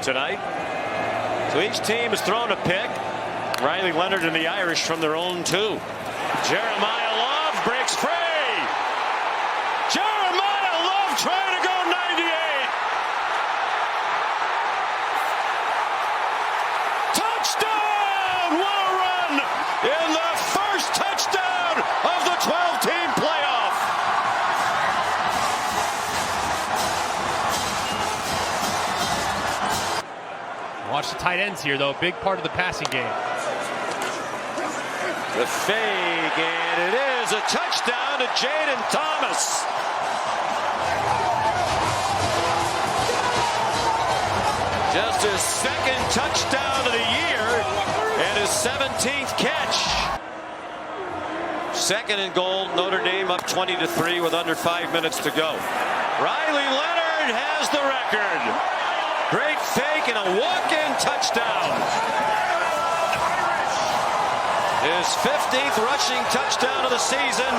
tonight. So each team has thrown a pick. Riley Leonard and the Irish from their own two. Jeremiah Love breaks free. Jeremiah Love trying to go 98. Touchdown! What a run in the first touchdown of the 12-team playoff. Watch the tight ends here, though. Big part of the passing game. The fake, and it is a touchdown to Jaden Thomas. Just his second touchdown of the year and his 17th catch. Second and goal, Notre Dame up 20-3 with under 5 minutes to go. Riley Leonard has the record. Great fake and a walk-in touchdown. His 15th rushing touchdown of the season.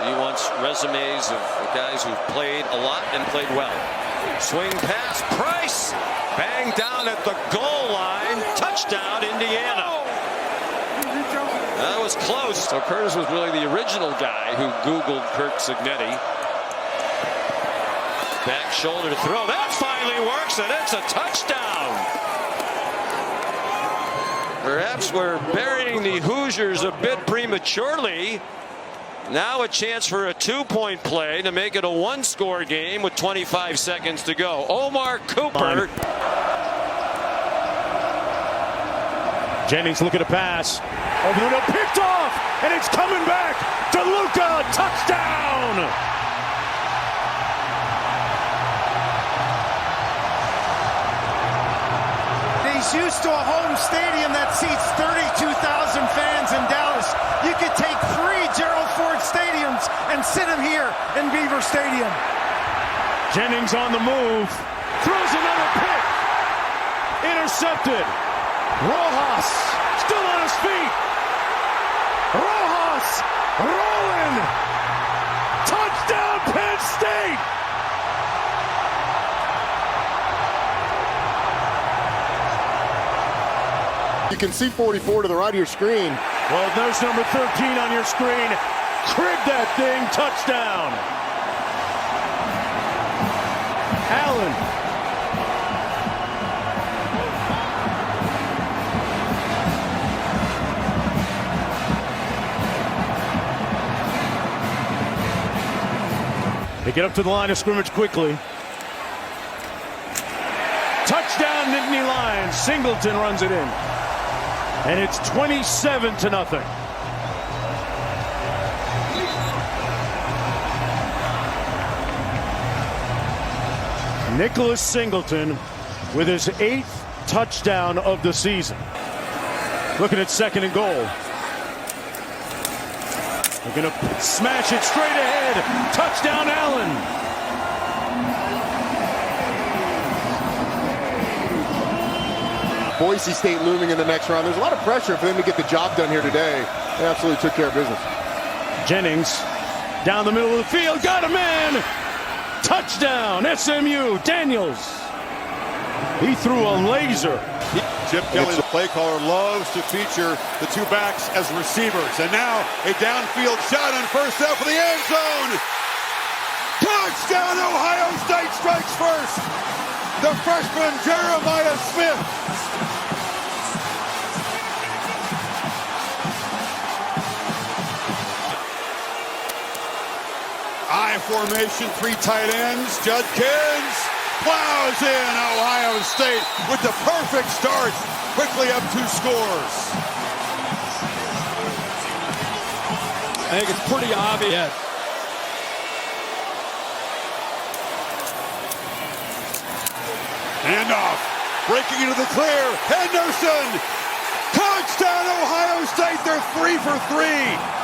He wants resumes of guys who've played a lot and played well. Swing pass, Price, bang down at the goal line. Touchdown, Indiana. That was close. So Curtis was really the original guy who Googled Kirk Cignetti. Back shoulder throw. That finally works, and it's a touchdown. Perhaps we're burying the Hoosiers a bit prematurely. Now a chance for a two-point play to make it a one-score game with 25 seconds to go. Omar Cooper. Jennings looking to pass. Over the middle, picked off, and it's coming back. DeLuca, touchdown! He's used to a home stadium that seats 32,000 fans in Dallas. You could take 3 Gerald Ford stadiums and sit him here in Beaver Stadium. Jennings on the move, throws another pick. Intercepted. Rojas still on his feet. Rojas rolling. Touchdown, Penn State. You can see 44 to the right of your screen. Well, there's number 13 on your screen. Cribbed that thing, touchdown. Allen. They get up to the line of scrimmage quickly. Touchdown, Nittany Lions. Singleton runs it in. And it's 27-0. Nicholas Singleton with his 8th touchdown of the season. Looking at second and goal. They're going to smash it straight ahead. Touchdown, Allen. Boise State looming in the next round. There's a lot of pressure for them to get the job done here today. They absolutely took care of business. Jennings down the middle of the field. Got a man. Touchdown, SMU. Daniels. He threw a laser. Chip Kelly, the play caller, loves to feature the two backs as receivers. And now a downfield shot on first down for the end zone. Touchdown, Ohio State strikes first. The freshman Jeremiah Smith. I formation, 3 tight ends. Judkins plows in Ohio State with the perfect start. Quickly up 2 scores. I think it's pretty obvious. Handoff. Breaking into the clear. Henderson. Touchdown, Ohio State. They're 3 for 3.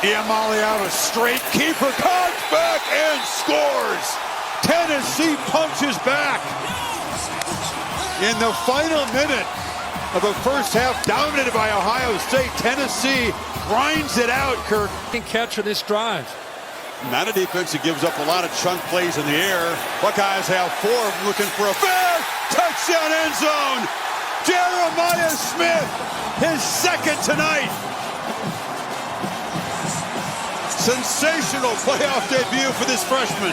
Iamaleava straight keeper, cuts back and scores. Tennessee punches back in the final minute. of the first half, dominated by Ohio State. Tennessee grinds it out, Kirk. Catch on this drive. Not a defense that gives up a lot of chunk plays in the air. Buckeyes have 4 of them looking for a fair touchdown end zone. Jeremiah Smith, his second tonight. Sensational playoff debut for this freshman.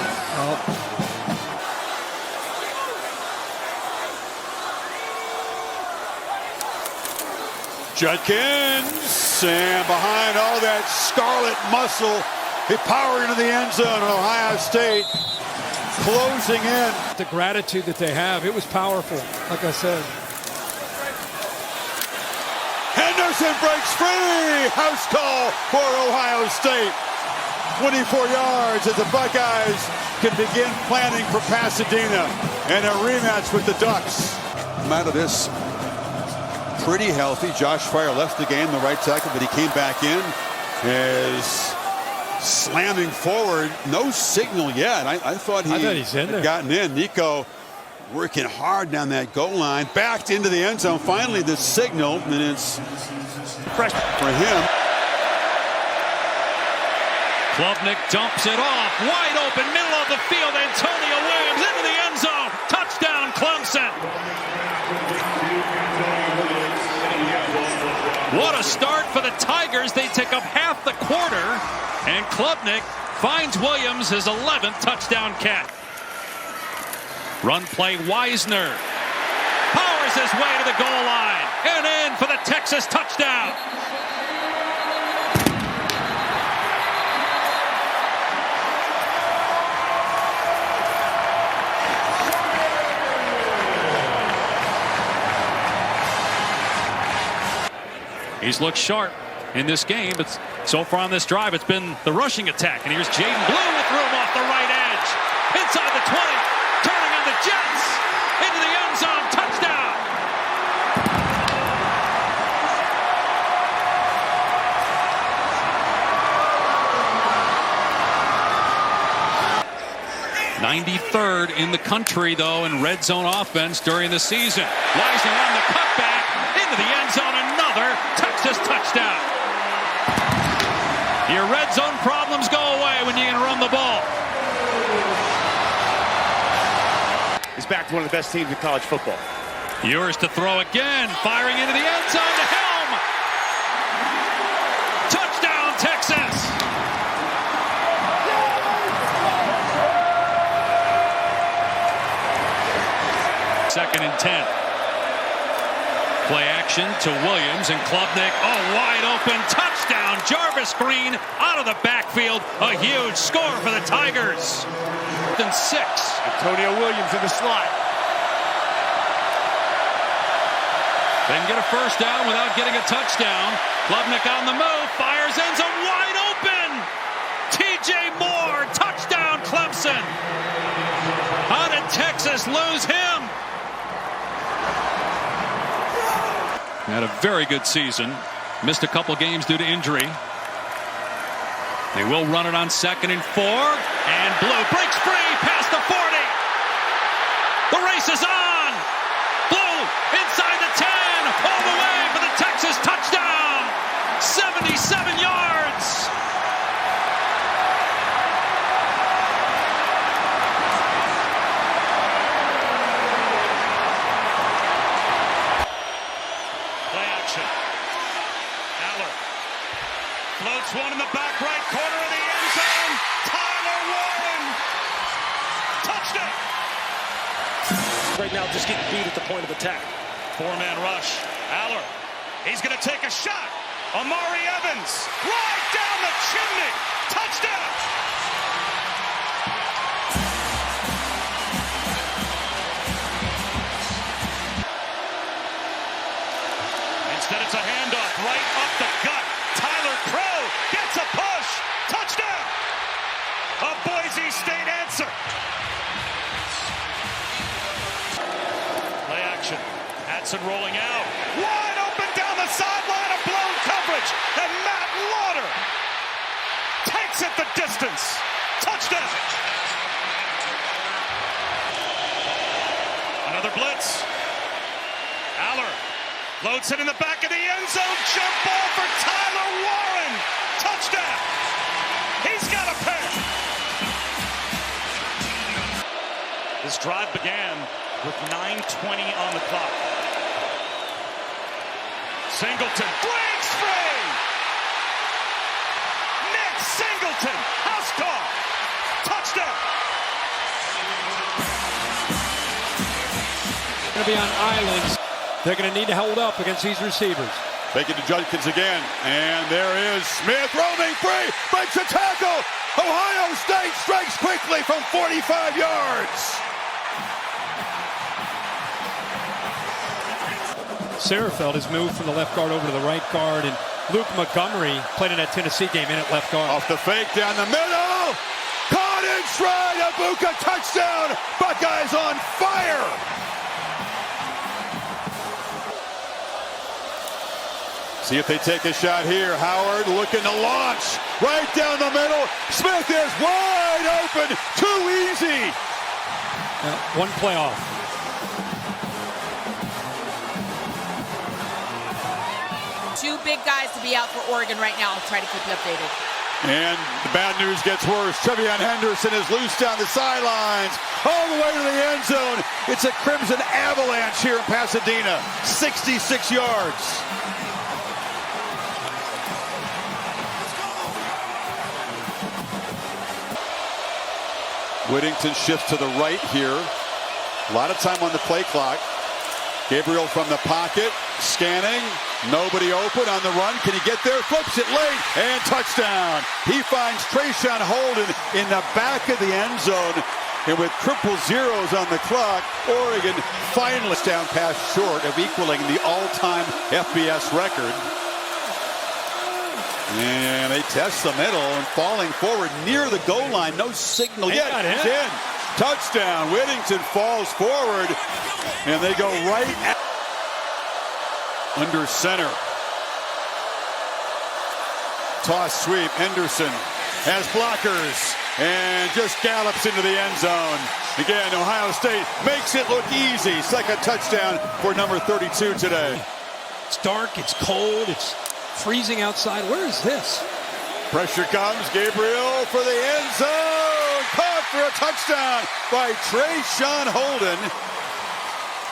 Judkins, and behind all that scarlet muscle, he powered into the end zone. Ohio State closing in. The gratitude that they have, it was powerful, like I said. Henderson breaks free. House call for Ohio State. 24 yards as the Buckeyes can begin planning for Pasadena and a rematch with the Ducks. Come out of this pretty healthy. Josh Fryer left the game, the right tackle, but he came back in as slamming forward. No signal yet. I thought he's in there. Gotten in. Nico working hard down that goal line, backed into the end zone. Finally, the signal, and it's fresh for him. Klubnik dumps it off. Wide open, middle of the field. Antonio Williams into the end zone. Touchdown, Clemson. What a start for the Tigers. They take up half the quarter, and Klubnik finds Williams his 11th touchdown catch. Run play, Wisner powers his way to the goal line and in for the Texas touchdown. He's looked sharp in this game, but so far on this drive, it's been the rushing attack. And here's Jaden Blue with room off the right edge. Inside the 20, turning on the Jets, into the end zone, touchdown. '93rd in the country, though, in red zone offense during the season. Wisner on the cutback, into the end zone, another Texas touchdown. Your red zone problems go away when you can run the ball. He's back to one of the best teams in college football. Ewers to throw again, firing into the end zone to Helm. Touchdown, Texas. Second and 10. Play action to Williams and Klubnik. Oh, wide open touchdown. Jarvis Green out of the backfield. A huge score for the Tigers. Then 6. Antonio Williams in the slot. They can get a first down without getting a touchdown. Klubnik on the move. Fires ends up wide open. TJ Moore. Touchdown, Clemson. How did Texas lose him? Had a very good season. Missed a couple games due to injury. They will run it on 2nd and 4. And Blue breaks free past the 40. The race is on. Blue inside the 10. All the way for the Texas touchdown. 77 yards. Floats one in the back right corner of the end zone. Tyler Warren. Touchdown. Right now just getting beat at the point of attack. 4-man rush. Aller. He's going to take a shot. Amari Evans. Right down the chimney. Touchdown. Instead it's a handoff right up the gut. Tyler Crow gets a push. Touchdown. A Boise State answer. Play action. Hatson rolling out. Wide open down the sideline of blown coverage. And Matt Lauder takes it the distance. Touchdown. Another blitz. Aller Floats it in the back of the end zone. Jump ball for Tyler Warren. Touchdown. He's got a pair. This drive began with 9:20 on the clock. Singleton breaks free. Nick Singleton, house call. Touchdown. Going to be on islands. They're going to need to hold up against these receivers. Take it to Judkins again. And there is Smith roaming free. Breaks a tackle. Ohio State strikes quickly from 45 yards. Sarafeld has moved from the left guard over to the right guard, and Luke Montgomery played in that Tennessee game in at left guard. Off the fake down the middle. Caught in stride. Abuka touchdown. Buckeyes on fire. See if they take a shot here. Howard looking to launch. Right down the middle. Smith is wide open. Too easy. One play off. Two big guys to be out for Oregon right now. I'll try to keep you updated. And the bad news gets worse. Trevion Henderson is loose down the sidelines. All the way to the end zone. It's a Crimson avalanche here in Pasadena. 66 yards. Whittington shifts to the right here. A lot of time on the play clock. Gabriel from the pocket, scanning. Nobody open on the run. Can he get there? Flips it late and touchdown. He finds Trayshawn Holden in the back of the end zone. And with triple zeros on the clock, Oregon finally down pass short of equaling the all-time FBS record. And they test the middle and falling forward near the goal line. No signal yet. He's in. Touchdown. Whittington falls forward. And they go right at under center. Toss sweep. Henderson has blockers and just gallops into the end zone. Again, Ohio State makes it look easy. Second touchdown for number 32 today. It's dark. It's cold. It's freezing outside. Where is this? Pressure comes. Gabriel for the end zone. Caught for a touchdown by Trayshawn Holden.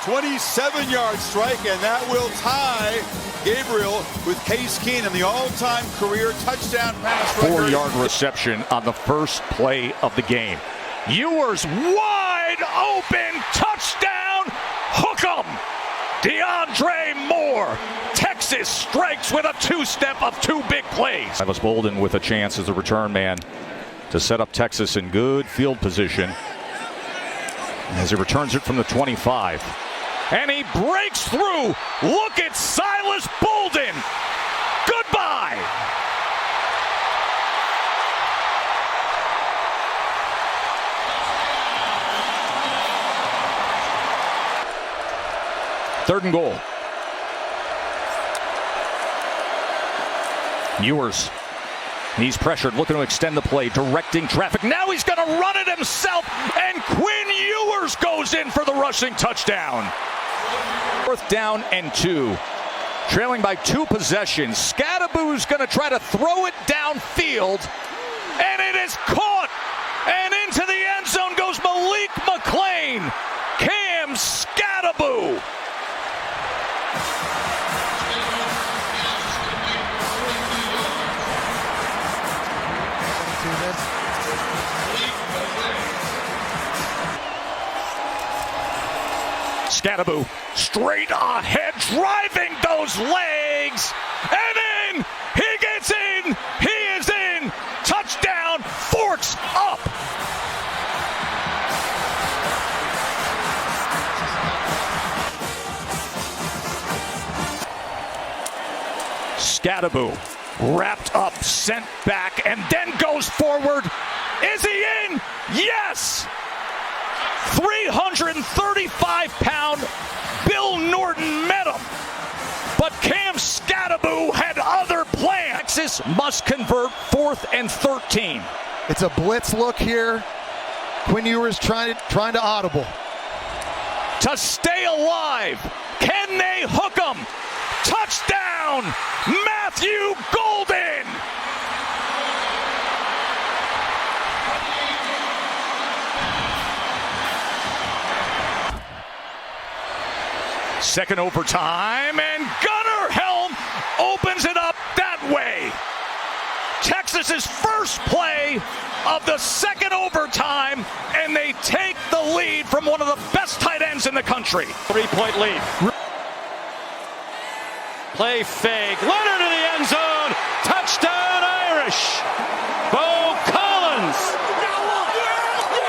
27-yard strike, and that will tie Gabriel with Case Keenum, the all-time career touchdown pass record. 4-yard reception on the first play of the game. Ewers wide open, touchdown, hook 'em. DeAndre Moore. Texas strikes with a two-step of two big plays. Silas Bolden with a chance as a return man to set up Texas in good field position as he returns it from the 25. And he breaks through. Look at Silas Bolden. Goodbye. Third and goal. Ewers. He's pressured, looking to extend the play, directing traffic. Now he's going to run it himself, and Quinn Ewers goes in for the rushing touchdown. 4th down and 2. Trailing by 2 possessions. Scadaboo's going to try to throw it downfield, and it is caught. And into the end zone goes Malik McClain. Cam Scadaboo. Scadaboo straight ahead, driving those legs, and in, he gets in, he is in, touchdown, Forks up. Scadaboo wrapped up, sent back, and then goes forward. Is he in? Yes! 335-pound Bill Norton met him. But Cam Scadaboo had other plans. Texas must convert 4th and 13. It's a blitz look here. Quinn Ewers trying to audible. To stay alive. Can they hook him? Touchdown, Matthew Golden! Second overtime, and Gunnar Helm opens it up that way. Texas's first play of the second overtime, and they take the lead from one of the best tight ends in the country. 3-point lead. Play fake. Leonard in the end zone. Touchdown Irish. Bo Collins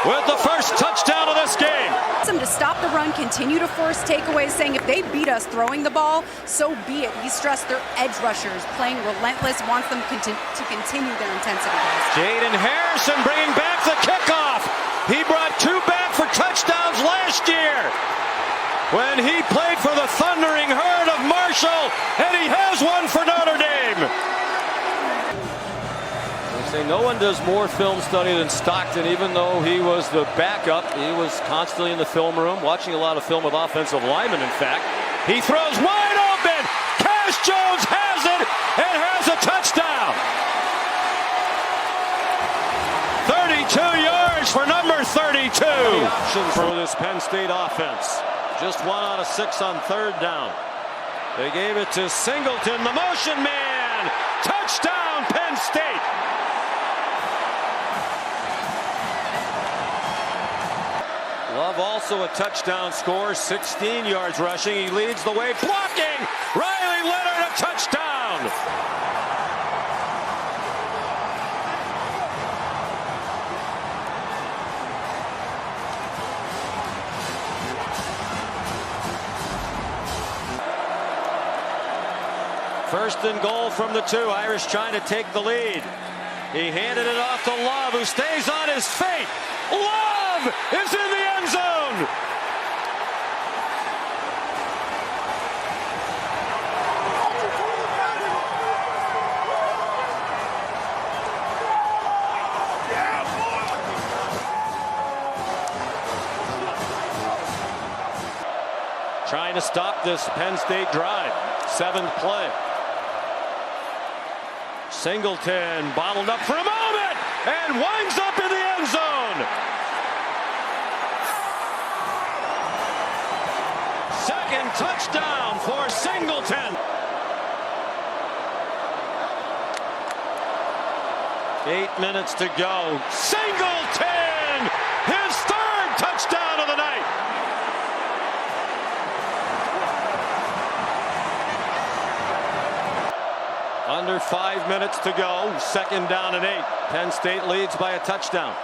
with the first touchdown of this game. Them to stop the run, continue to force takeaways, saying if they beat us throwing the ball, so be it. He stressed their edge rushers, playing relentless, wants them to continue their intensity. Jaden Harrison bringing back the kickoff. He brought 2 back for touchdowns last year when he played for the Thundering Herd of Marshall, and he has one for Notre Dame. They say no one does more film study than Stockton, even though he was the backup. He was constantly in the film room, watching a lot of film with offensive linemen, in fact. He throws wide open. Cash Jones has it and has a touchdown. 32 yards for number 32. Option for this Penn State offense. Just 1 out of 6 on 3rd down. They gave it to Singleton, the motion man. Touchdown, Penn State. Love also a touchdown score, 16 yards rushing. He leads the way, blocking. Riley Leonard, a touchdown. First and goal from the 2. Irish trying to take the lead. He handed it off to Love, who stays on his feet. Love is in the end zone. Trying to stop this Penn State drive. 7th play. Singleton bottled up for a moment and winds up in the end zone. Second touchdown for Singleton. 8 minutes to go. Singleton, his 3rd touchdown of the night. Under 5 minutes to go. 2nd down and 8. Penn State leads by a touchdown.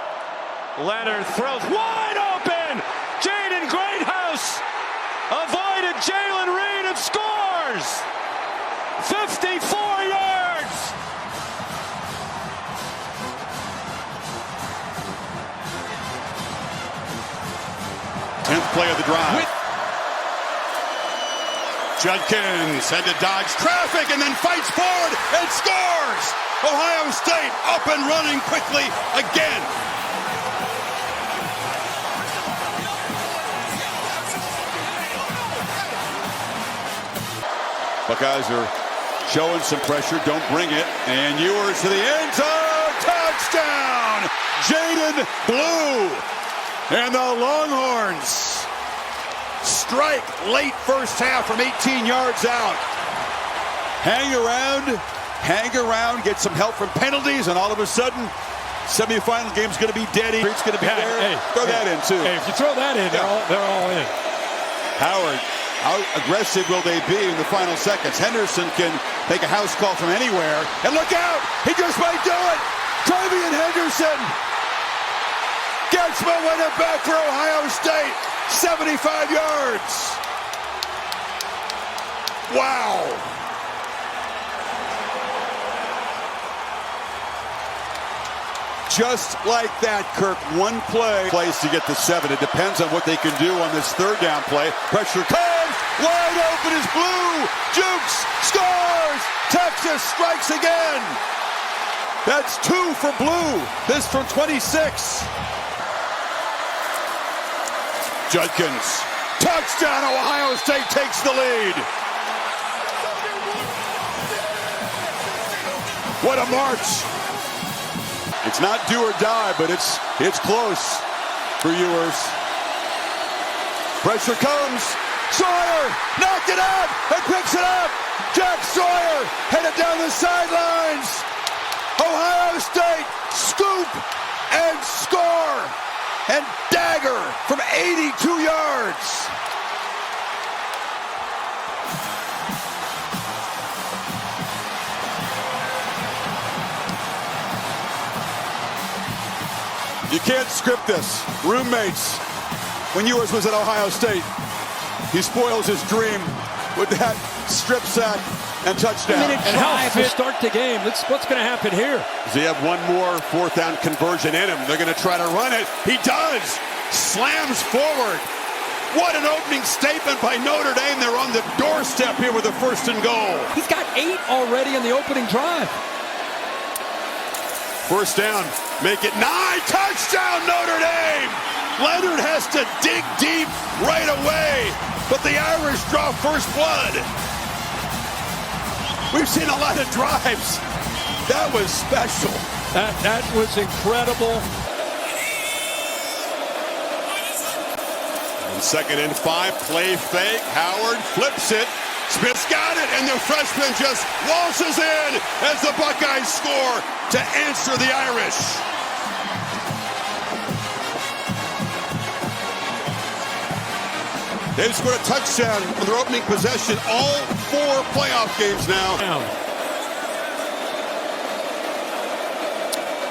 Leonard throws wide open. Jaden Greathouse avoided Jalen Reed and scores. 54 yards. 10th play of the drive. Judkins had to dodge traffic and then fights forward and scores! Ohio State up and running quickly again. Buckeyes are showing some pressure, don't bring it. And Ewers to the end zone, touchdown! Jaden Blue and the Longhorns strike late first half from 18 yards out. Hang around, get some help from penalties, and all of a sudden, semifinal game's going to be dead. It's going to be there. Throw that in, too. Hey, if you throw that in, they're all in. Howard, how aggressive will they be in the final seconds? Henderson can take a house call from anywhere. And look out! He just might do it! Travian Henderson gets momentum back for Ohio State. 75 yards. Wow. Just like that, Kirk. One play. Plays to get to 7. It depends on what they can do on this 3rd down play. Pressure comes. Wide open is Blue. Jukes. Scores. Texas strikes again. That's 2 for Blue. This from 26. Judkins. Touchdown. Ohio State takes the lead. What a march. It's not do or die, but it's close for Ewers. Pressure comes. Sawyer knocked it out and picks it up. Jack Sawyer headed down the sidelines. Ohio State scoop and score and dagger from 82 yards. You can't script this. Roommates. When Ewers was at Ohio State, he spoils his dream with that strip sack and touchdown. And how to start the game. What's going to happen here? Does he have one more fourth down conversion in him? They're going to try to run it. He does. Slams forward. What an opening statement by Notre Dame. They're on the doorstep here with a 1st and goal. He's got 8 already in the opening drive. 1st down. Make it 9. Touchdown, Notre Dame. Leonard has to dig deep right away, but the Irish draw first blood. We've seen a lot of drives. That was special. That was incredible. And 2nd and 5, play fake. Howard flips it. Smith's got it, and the freshman just waltzes in as the Buckeyes score to answer the Irish. They've scored a touchdown on their opening possession all 4 playoff games now.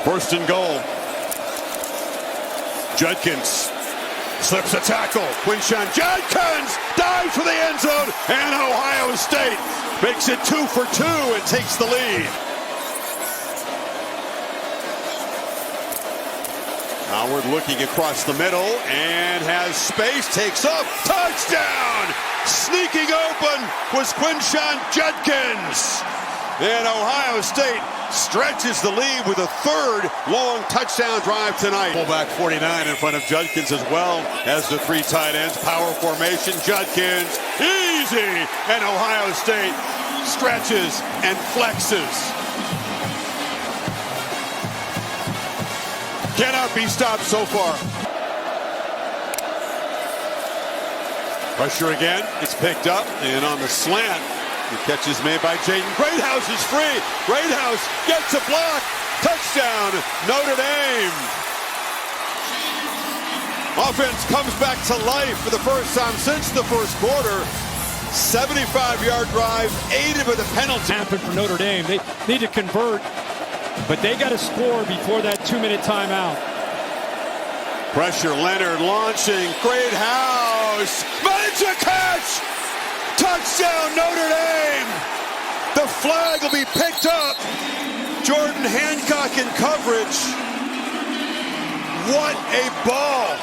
1st and goal. Judkins slips a tackle. Quinshon Judkins dives for the end zone, and Ohio State makes it 2 for 2 and takes the lead. Howard looking across the middle and has space, takes up, touchdown! Sneaking open was Quinshon Judkins. And Ohio State stretches the lead with a 3rd long touchdown drive tonight. Fullback 49 in front of Judkins as well as the 3 tight ends. Power formation, Judkins, easy! And Ohio State stretches and flexes. Cannot be stopped so far. Pressure again. It's picked up and on the slant. The catch is made by Jaden. Greathouse is free. Greathouse gets a block. Touchdown, Notre Dame. Offense comes back to life for the first time since the first quarter. 75-yard drive, aided with a penalty. Happened for Notre Dame. They need to convert, but they got to score before that 2-minute timeout. Pressure, Leonard launching. Greathouse. Major catch. Touchdown, Notre Dame. The flag will be picked up. Jordan Hancock in coverage. What a ball.